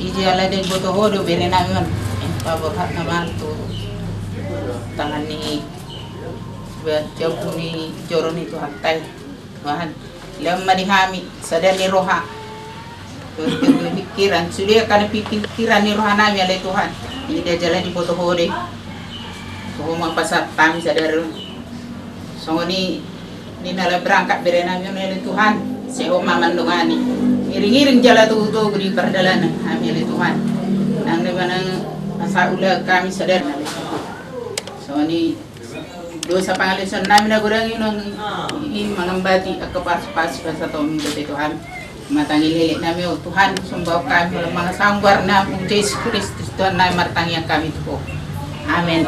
iji ala del boto hodo bere namin pabor hat naman to tangan ni buat jauh ni joron itu hatai Tuhan lam marihami sadar ni roha pikiran sudah kan pikiran ni roha nami oleh Tuhan ini dia jalan di boto hode so mapasat kami sadar so ni nala berangkat bere namin oleh Tuhan seho mamandungani iring-iring jala tu di perjalanan kami oleh Tuhan nang mana masa ulah kami sadar so ni dosa pangalisan namin na gurangi nung mangambati at kapas-pas sa itong Tuhan matangi lilit namin o Tuhan sumbaw kami walang mga sangwar na kung Jesus Christ Tuhan na martangian kami ito po Amen.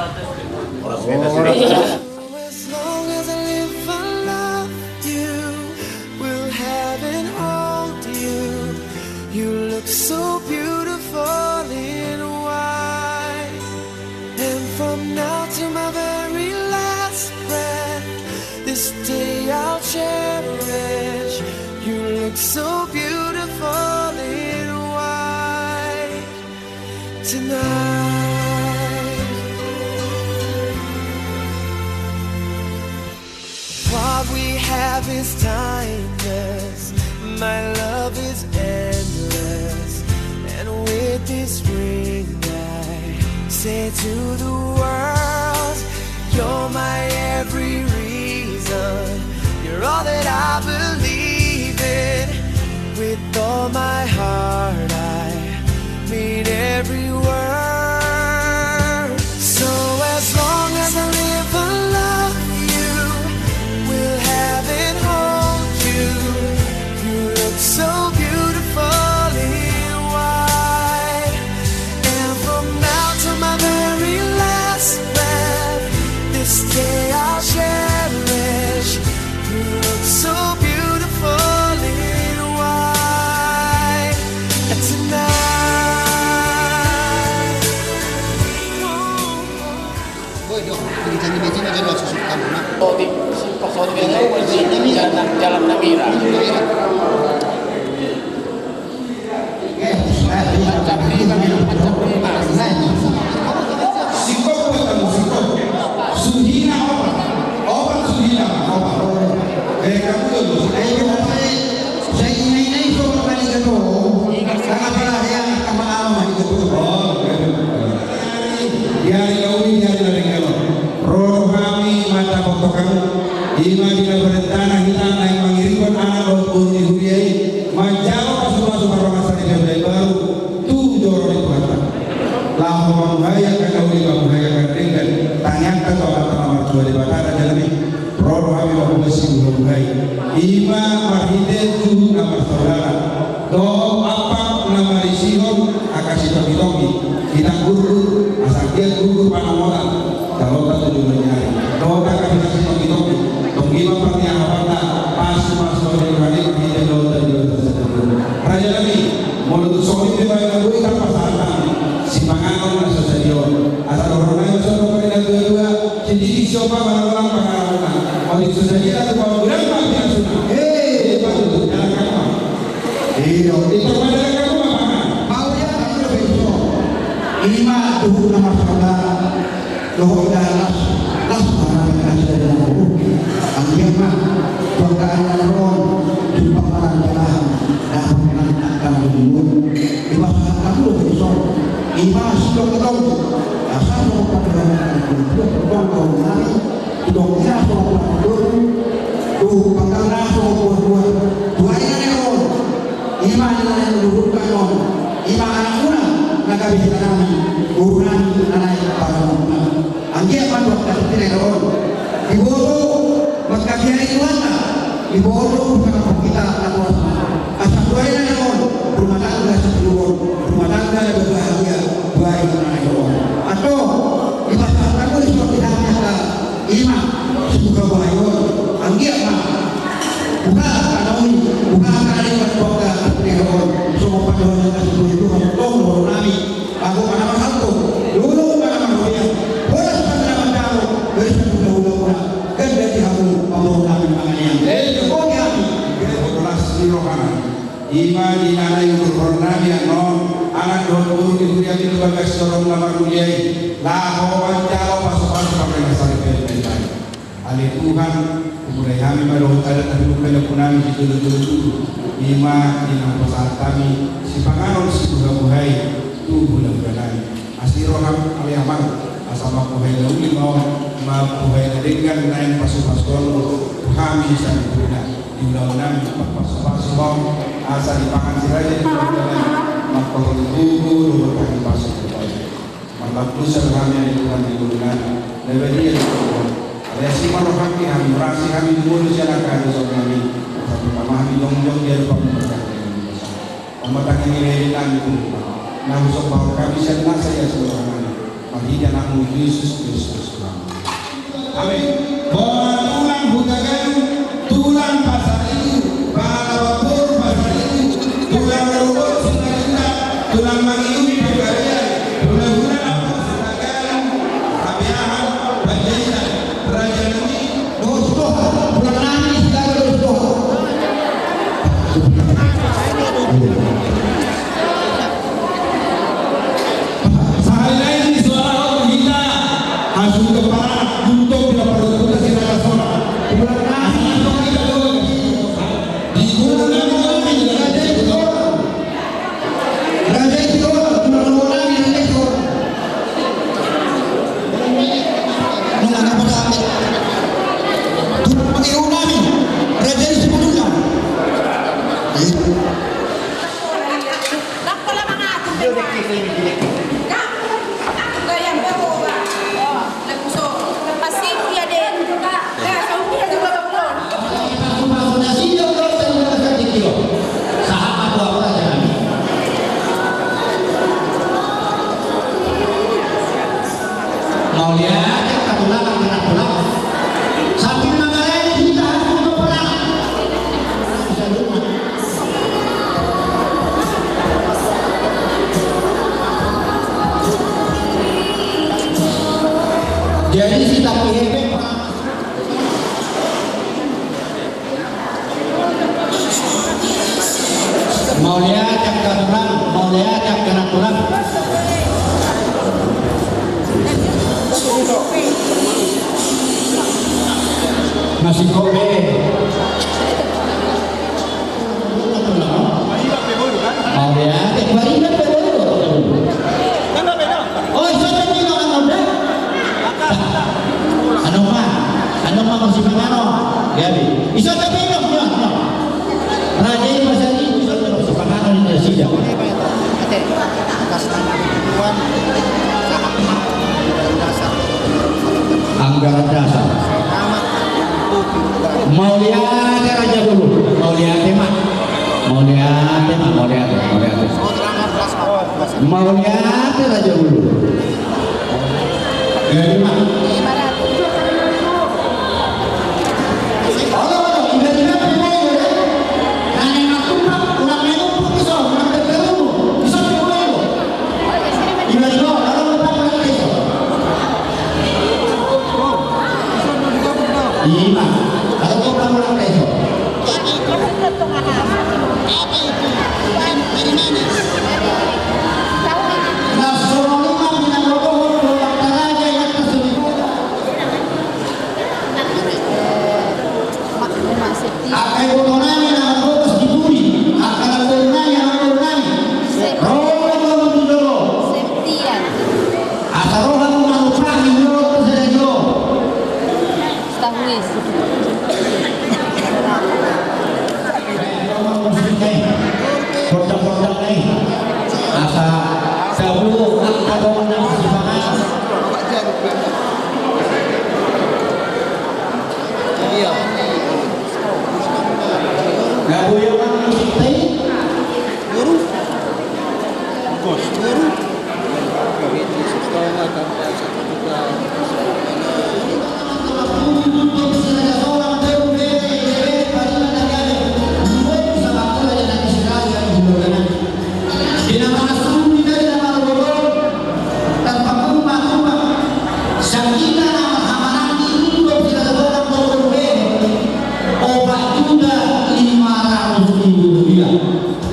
So beautiful in white, and from now to my very last breath, this day I'll cherish. You look so beautiful in white tonight. What we have is timeless. My love is endless, and with this ring I say to the world, you're my every reason. You're all that I believe in. With all my heart I mean every word. So as long as I live I love you, will have and hold you. So beautiful in white, and from now to my very last breath, this day I'll cherish. You look so beautiful in white tonight. Jalan Namira. uliai laho wancalo pasu-pasu pakai nasari kaya Ali Tuhan umulai kami baru ada terlalu banyak punami di dulu lima pasal kami si panganon si buhay tu bulan-bulan asiroham aliamang asama buhay lauli mau buhay dengan naik pasu-pasu kami sa bulan di ulang-ulang pasu-pasu asa di pangan siraja di bulan makhluk gugur berkaki pasu makhluk kami di bulan lebih dia Resi malu kami merasi kami dulu siapa kami kami tapi kami dong dia lupa memberkati pematang ini kami pun namun sebab kami senang saya seorang bagi nama Yesus Kristus amin bahwa tulang hutakan tulang pasar itu balawapur pasar itu tulang rubut sudah tulang mangiumi pegawai tulang bulan apa sudah kabiahan penjahitan Raja Nuni, Dostoh, bulan nangis dari Dostoh. Sehari lain suara orang kita langsung kepala untuk tidak perlu kita silakan suara. Bulan nangis untuk kita doang. Di bulan nangis Raja itu doang. Raja itu doang. Bulan nangis Raja itu doang. Nggak apa apa. Pakai unami, raja di sebelumnya. Tak pala mga atong Kak, ako yang berubah. Oh, nagpuso. Napasip ya din. Kak, so kita juga belum. Nasi dia kalau saya kasih kilo. Sahabat apa aja kami. Mau lihat katulang anak pulang. Sambil mengalir kita untuk pulang. Jadi si tapi hebat. Mau lihat yang katulang, mau lihat yang kena pulang. Masih kopi. Mau lihat yang baribat betul. Oh, itu tadi orang muda. Ano mah masih mangano. Gabi. Iso tapi no. Raja ini masih iso masih mangano di sini. Anggaran dasar. Mau lihat raja dulu. Mau lihat tema. Mau lihat raja dulu.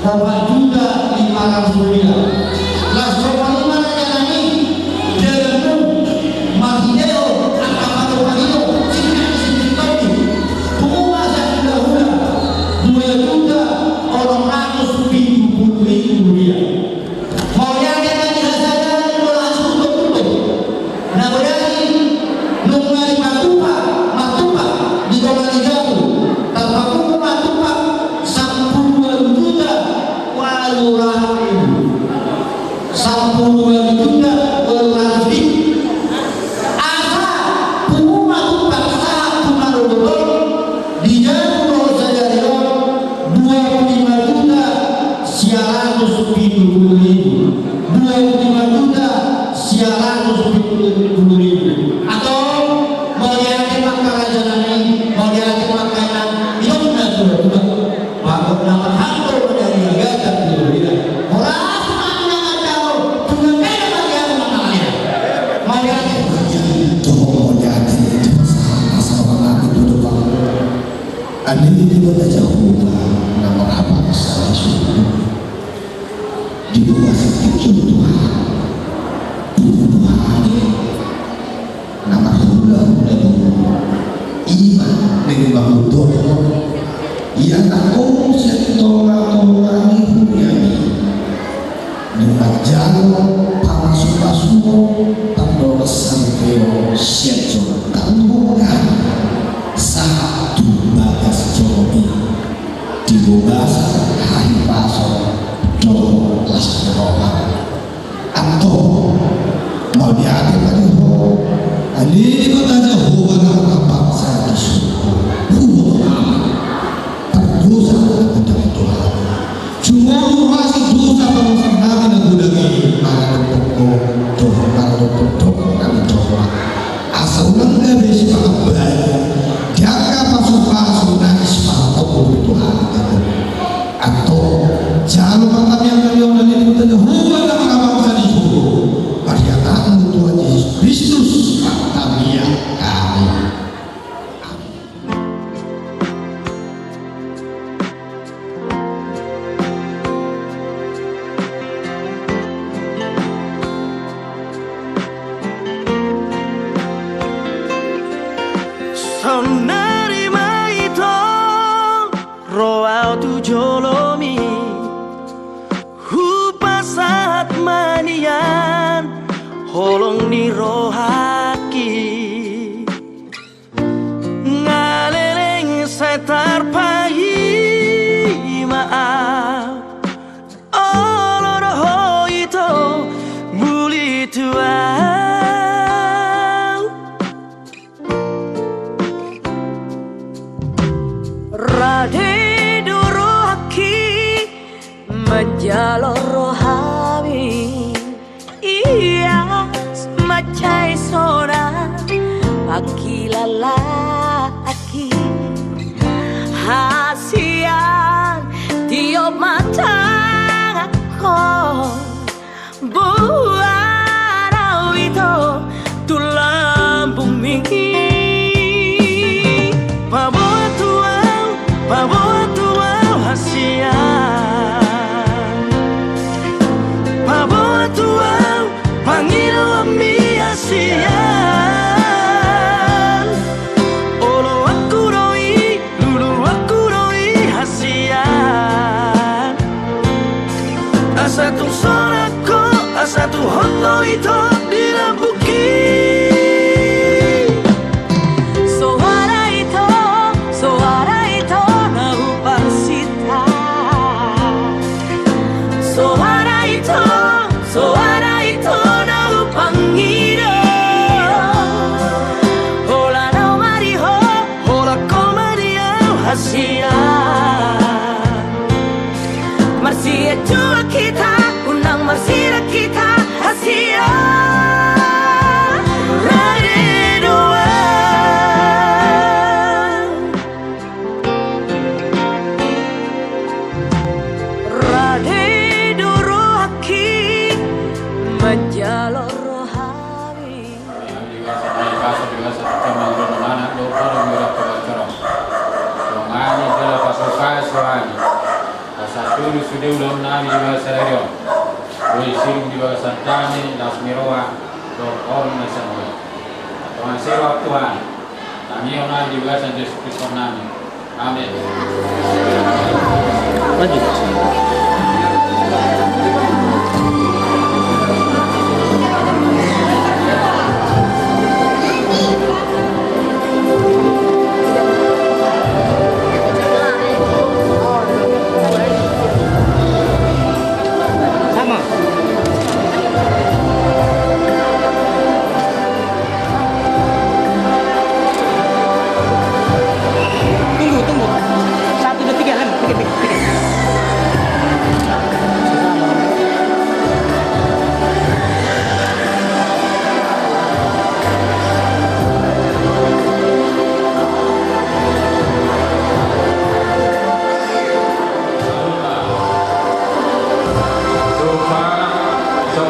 Bapak juga 500 miliar.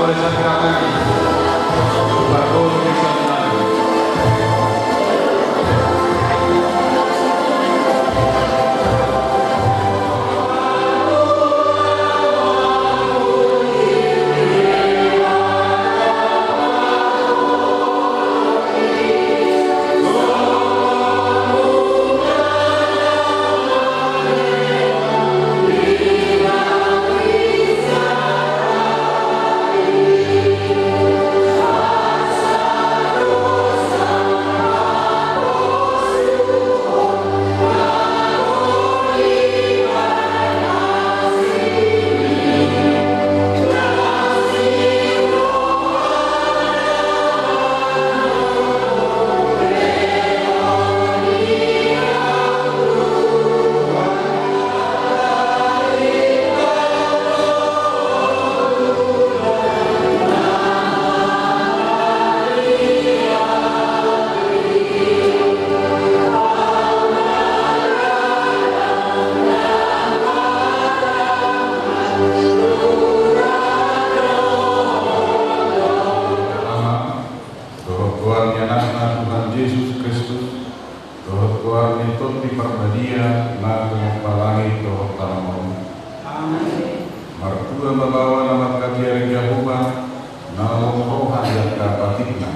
oleh sakramen Bapakku bisa menang. Martua membawa nama kajian Jehovah, nama rohan yang kapatikna.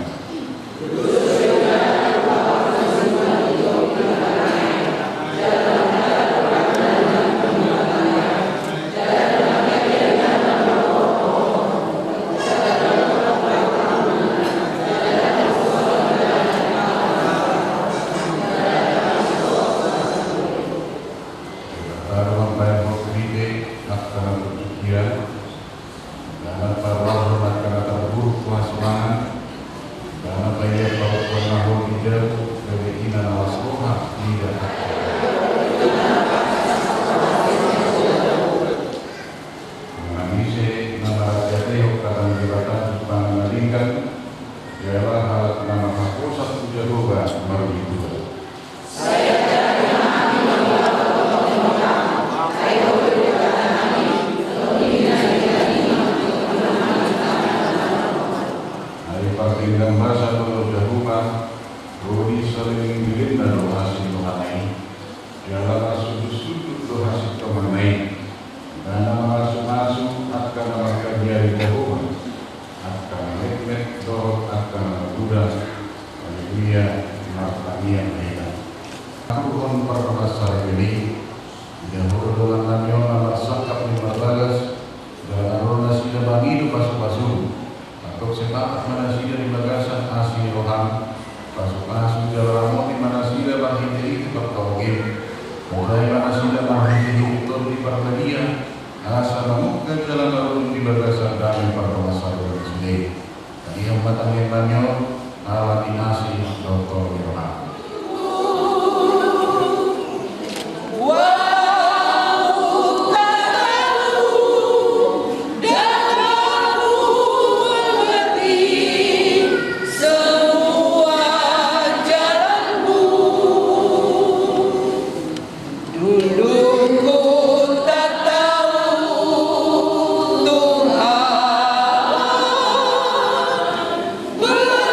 Tuhan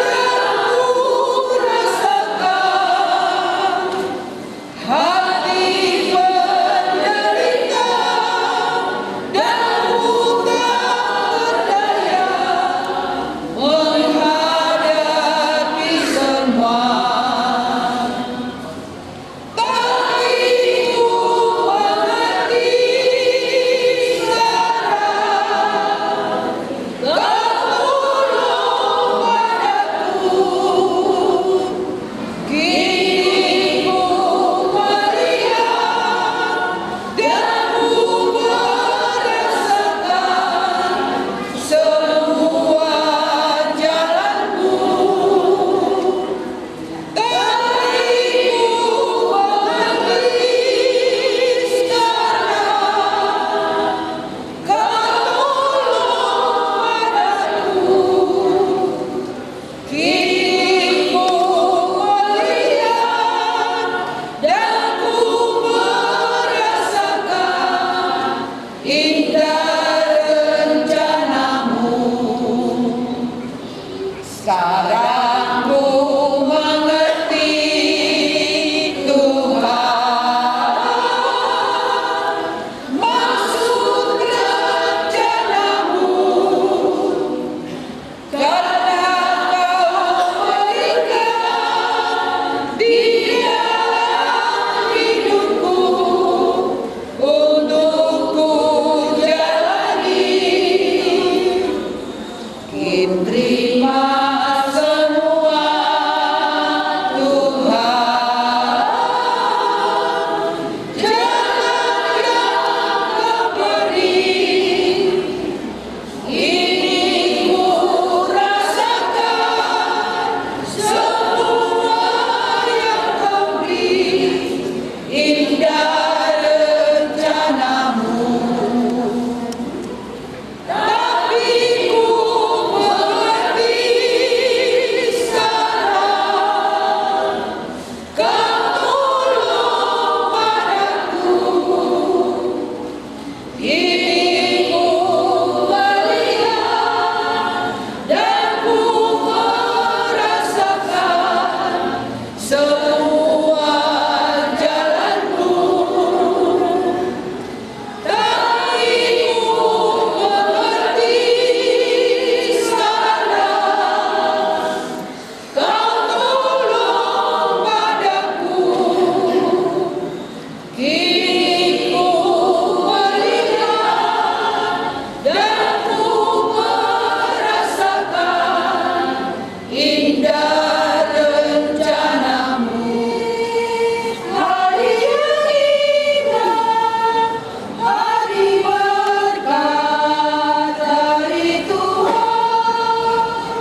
Sekarang ku mengerti Tuhan, maksud rencanamu, karena kau berikan Dia hidupku untuk ku jalani. Terima semua Tuhan, jalan yang Kau beri, ini ku rasakan semua yang Kau beri, indah rencanamu. Tapi ku mengerti sekarang, Kau tolong padaku. Kini ku melihat dan ku merasakan semua jalanmu. Tapi ku mengerti sekarang, Kau tolong padaku. Kini ku melihat dan ku merasakan indah rencanamu. Hari yang indah, hari berkat dari Tuhan,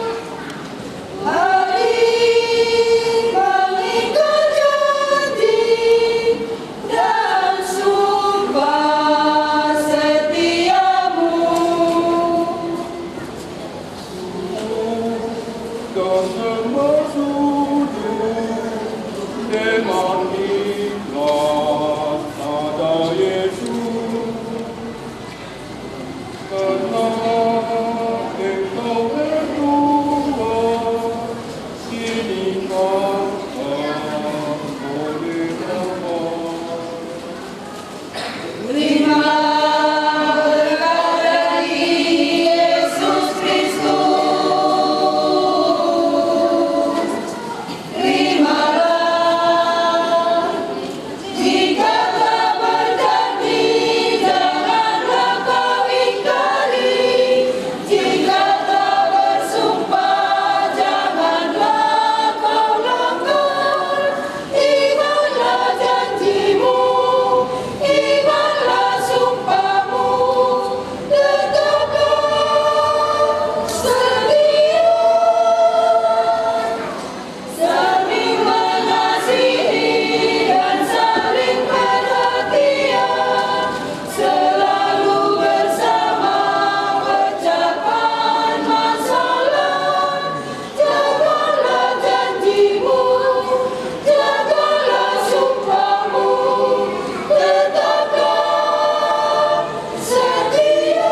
hari mengikat janji dan sumpah setiamu. Dan bersujud dengan ikhlas pada Yesus, karena Engkau berdua kini kau boleh dapat. Terima berkat dari Yesus Kristus. Terimalah, jika Kau berjanji janganlah kau ingkari, jika Kau bersumpah janganlah kau langgar. Ingatlah janjimu, ingatlah sumpahmu, tetaplah setia. Saling mengasihi dan saling perhatian, selalu bersama pecahkan masalah. Jagalah janjimu, jagalah sumpahmu, tetaplah setia.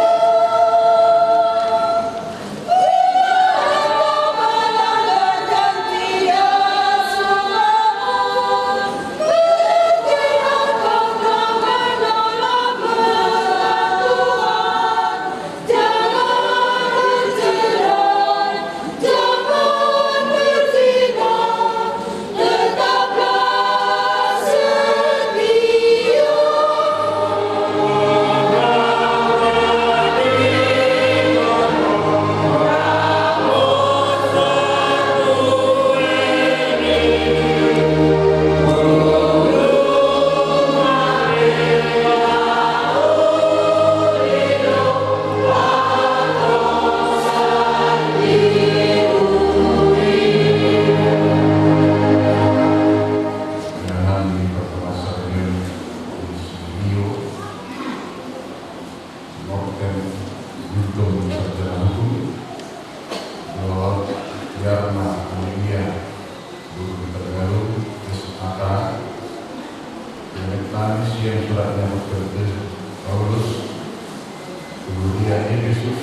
Kemudian Yesus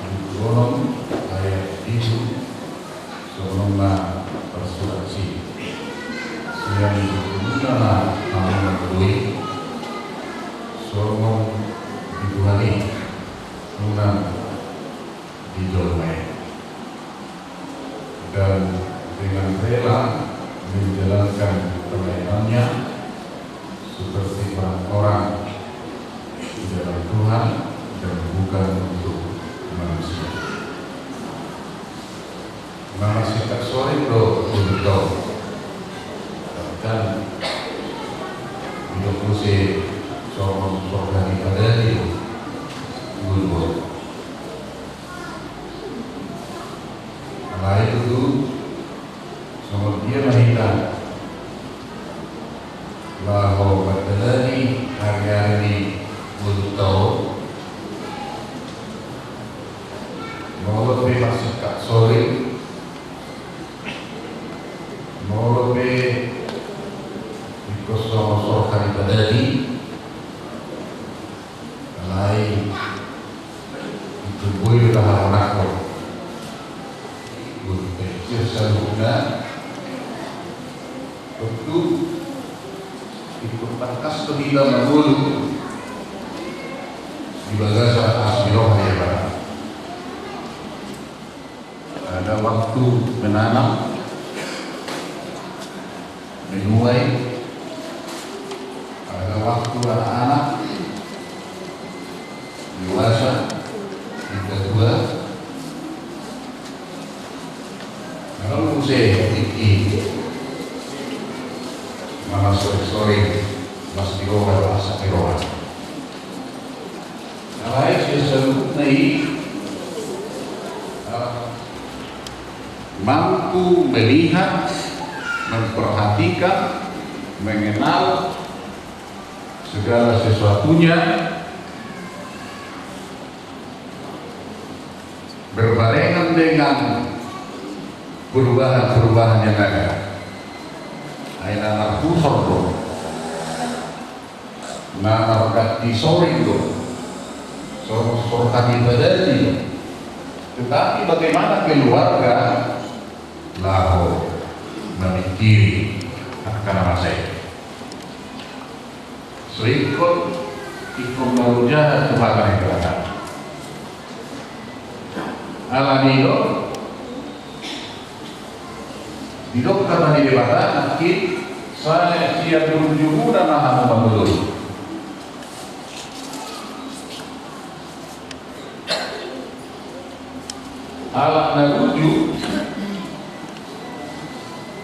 di kolom ayat itu sebelumnya persuasi yang dimana menului sorong dituhani nunan dijolmai dan dengan rela menjalankan pelayanannya seperti orang-orang di dalam Tuhan dan bukan untuk manusia. Nama sikap sore itu untuk dan hidup musik seorang sorgani pada itu dulu. Nah itu sama dia mahita bahwa badalani hari-hari ini belum tahu mau lebih masuk kak sore mau lebih ikut sama hari badalani lain itu boleh tahan nakal boleh selalunya tentu ikut tangkas terhidap dulu di bagasa asbiroh ya Pak. Ada waktu menanam, menuai, ada waktu anak-anak dewasa, yang kedua kalau usia tinggi mana sore-sore mas diroha asa diroha. Kalau saya sebut mampu melihat, memperhatikan, mengenal segala sesuatunya berbarengan dengan perubahan-perubahan yang ada. Aina narkusor do, narkati sore do, sorkati badani. Tetapi bagaimana keluarga laho memikiri akan nama saya. Seikut ikut meruja kepada yang kelihatan. Alanido di dokter tadi dibahas, mungkin saya siap berunjuk dan akan membantu. Alat naruju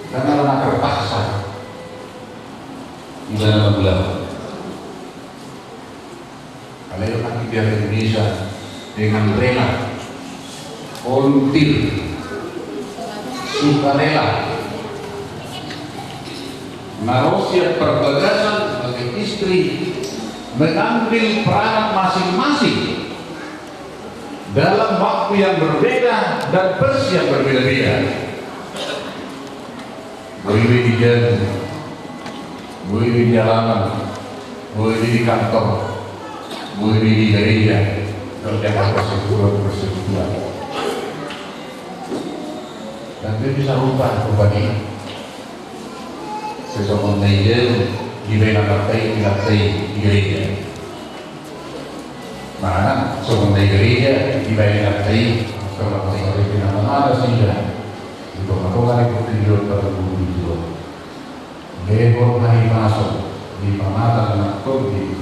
karena anak terpaksa di dalam bulan. Kalau yang kita Indonesia dengan rela, volunteer, sukarela, narusia perbagasan sebagai istri mengambil peran masing-masing dalam waktu yang berbeda dan versi yang berbeda-beda. Boleh di jalan, boleh di jalanan, boleh di kantor, boleh di gereja, terdapat persekutuan. Dan dia bisa rubah berbagi. Sesuatu meja di bawah partai di gereja. Mana sebagai gereja di bawah partai sebagai di nama saja. Untuk melakukan pertunjukan tertentu itu, lebih hari masuk di pamatan naktor di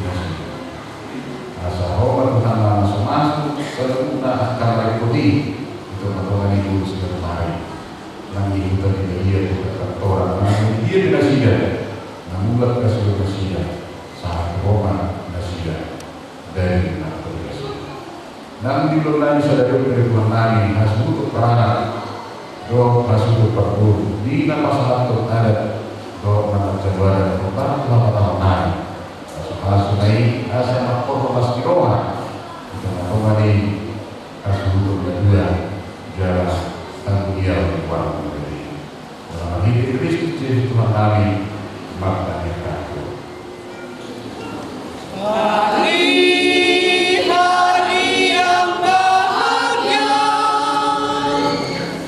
asal orang utama masuk terguna karena ikuti untuk melakukan itu setiap hari. Nanti kita tidak lihat orang orang dia tidak sida, namun kita sudah sida saat Roma sida dari naktor sida. Nanti belum lagi saudara berikan lagi hasil peranan. Doa masuk perlu di nama satu ada doa nama jawara tentang lama naik masuk naik asal makor pas diroha kita kembali asal kedua jalan tanggung jawab orang dari dalam hidup Kristus Tuhan kami maka kita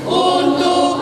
Untuk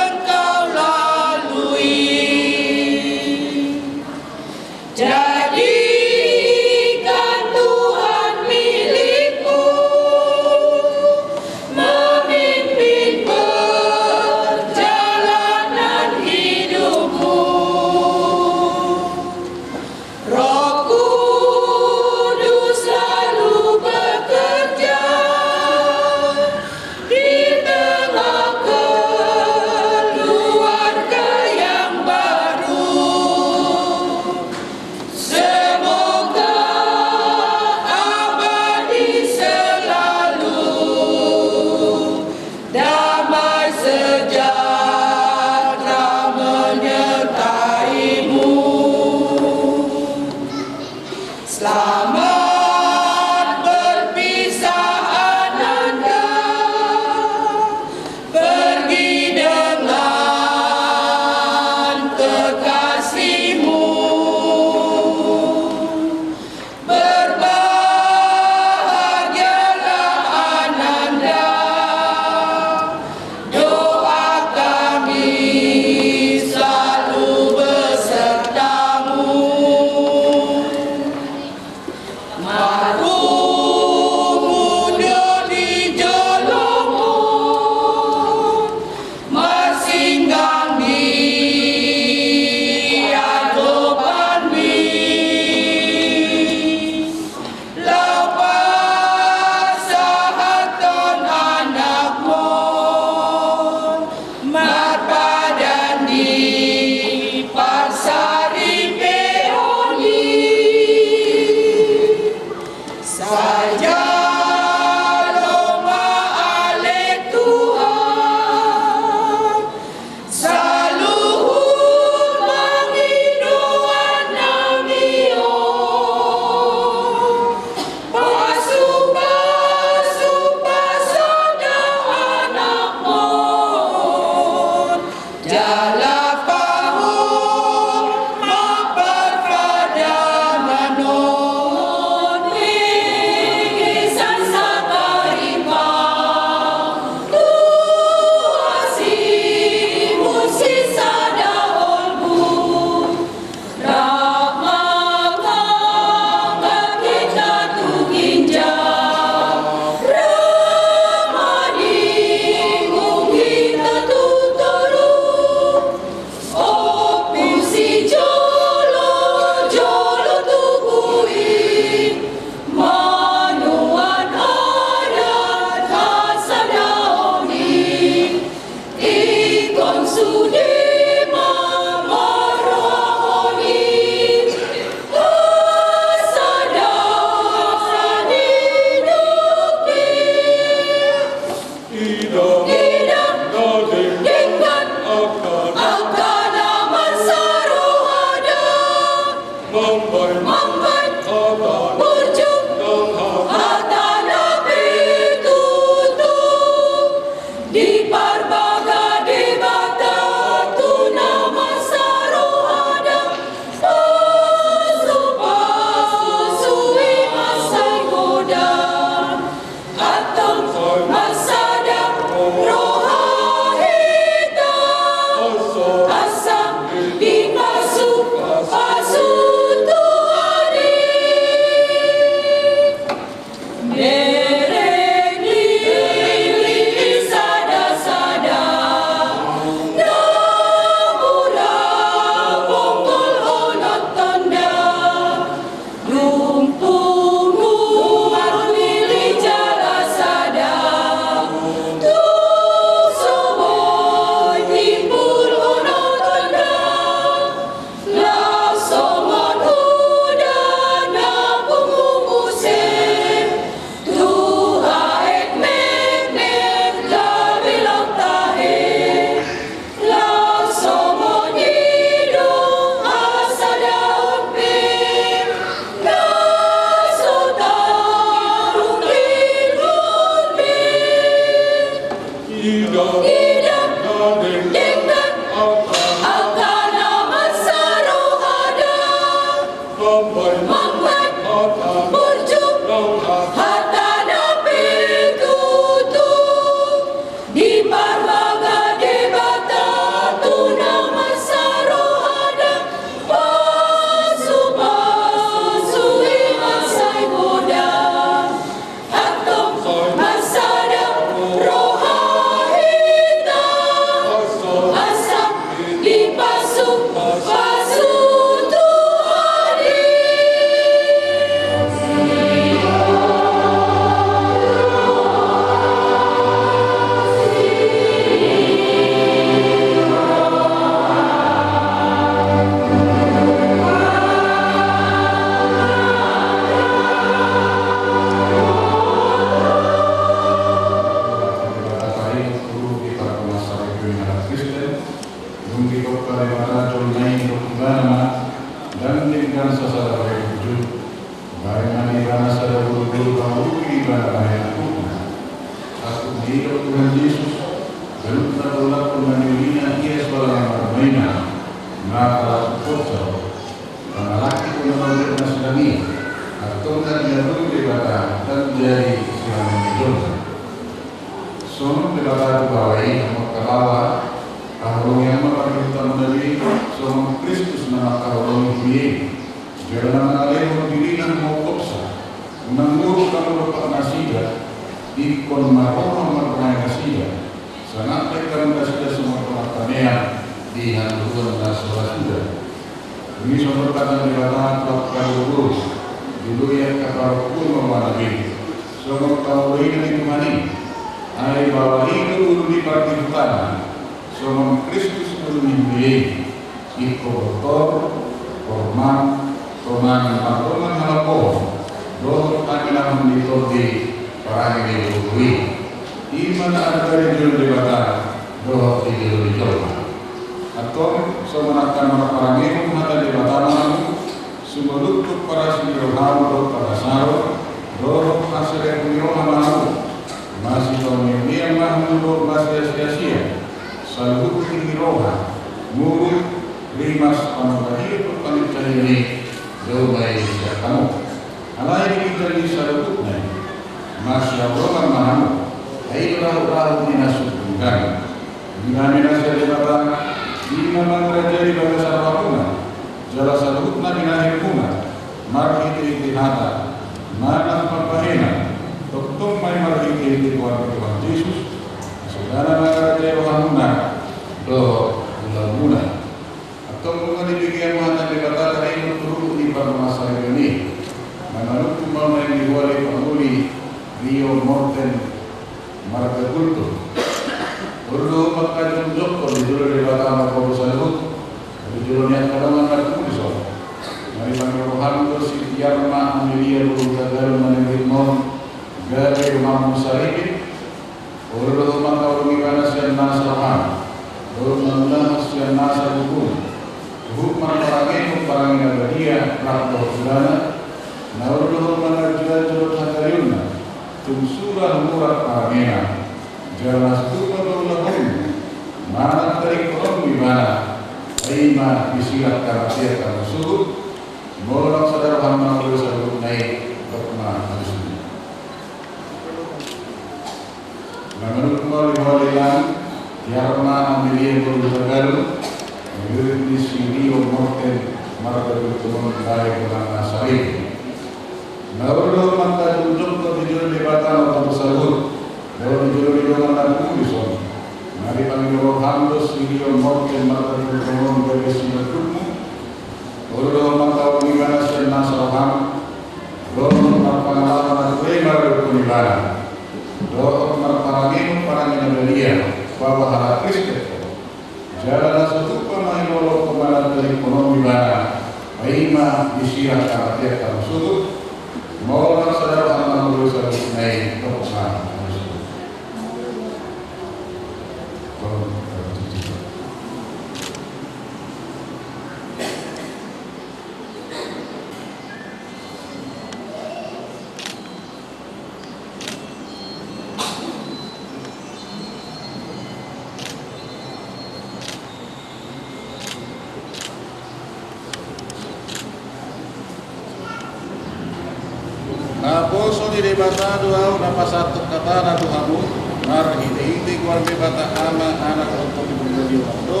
bata dua udah pasatu kata na Tuhanmu mar hindi kuar be bata ama anak untuk menjadi waktu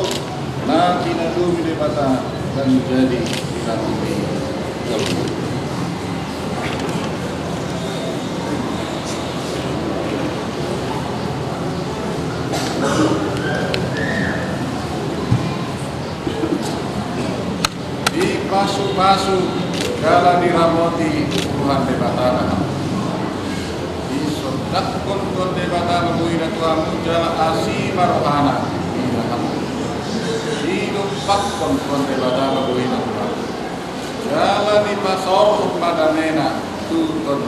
na kinadu be bata dan menjadi dinamika di pasu-pasu kala diramoti Tuhan debatana di sodak kon debatana buina Tuhanmu jala asima rohana ila kamu di lumpak kon debatana buina Tuhan jala di pasor padanena tu kon